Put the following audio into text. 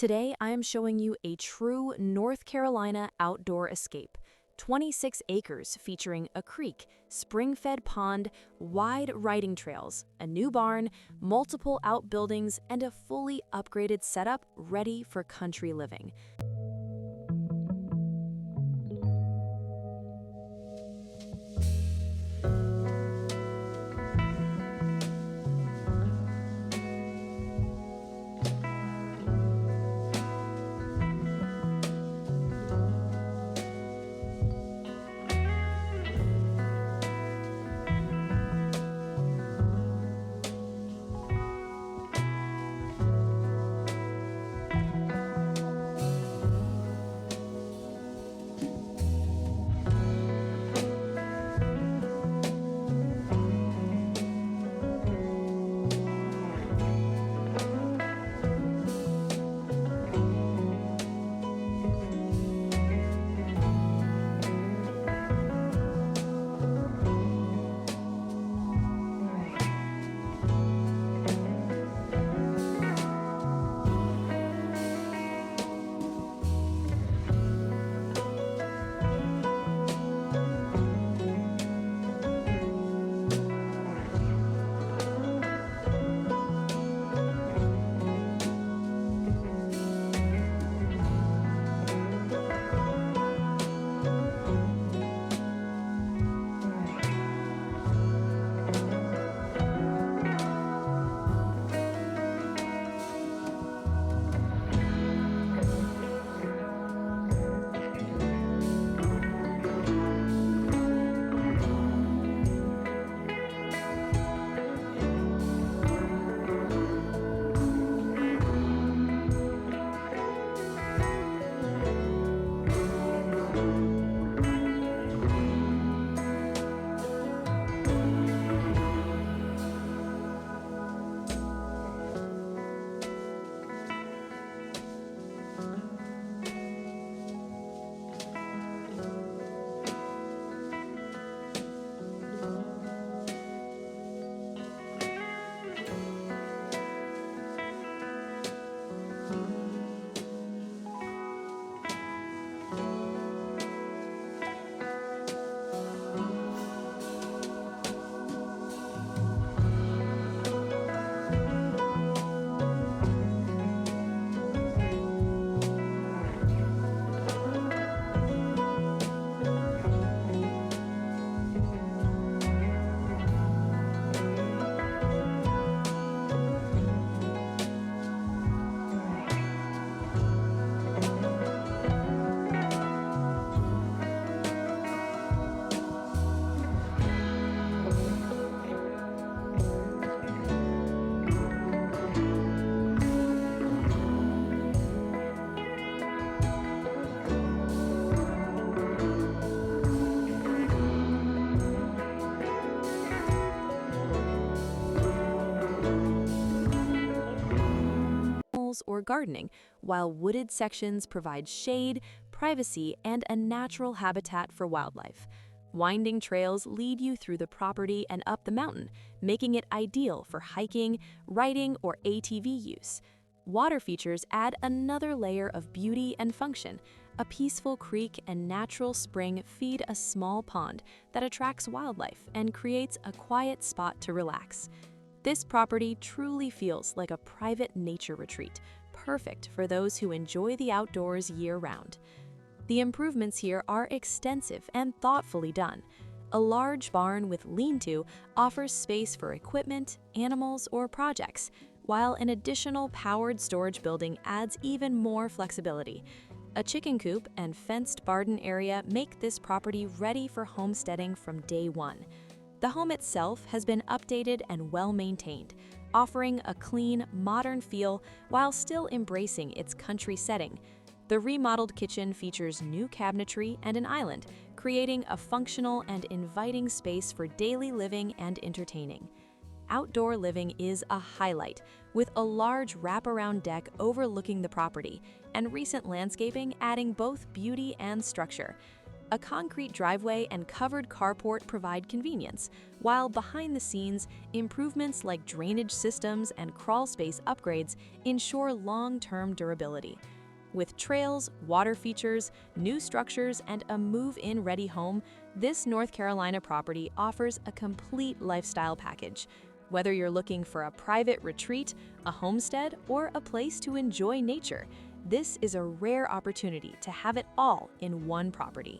Today, I am showing you a true North Carolina outdoor escape. 26 acres featuring a creek, spring-fed pond, wide riding trails, a new barn, multiple outbuildings, and a fully upgraded setup ready for country living. Or gardening, while wooded sections provide shade, privacy, and a natural habitat for wildlife. Winding trails lead you through the property and up the mountain, making it ideal for hiking, riding, or ATV use. Water features add another layer of beauty and function. A peaceful creek and natural spring feed a small pond that attracts wildlife and creates a quiet spot to relax. This property truly feels like a private nature retreat, perfect for those who enjoy the outdoors year-round. The improvements here are extensive and thoughtfully done. A large barn with lean-to offers space for equipment, animals, or projects, while an additional powered storage building adds even more flexibility. A chicken coop and fenced garden area make this property ready for homesteading from day one. The home itself has been updated and well-maintained, offering a clean, modern feel while still embracing its country setting. The remodeled kitchen features new cabinetry and an island, creating a functional and inviting space for daily living and entertaining. Outdoor living is a highlight, with a large wraparound deck overlooking the property, and recent landscaping adding both beauty and structure. A concrete driveway and covered carport provide convenience, while behind the scenes, improvements like drainage systems and crawl space upgrades ensure long-term durability. With trails, water features, new structures, and a move-in ready home, this North Carolina property offers a complete lifestyle package. Whether you're looking for a private retreat, a homestead, or a place to enjoy nature, this is a rare opportunity to have it all in one property.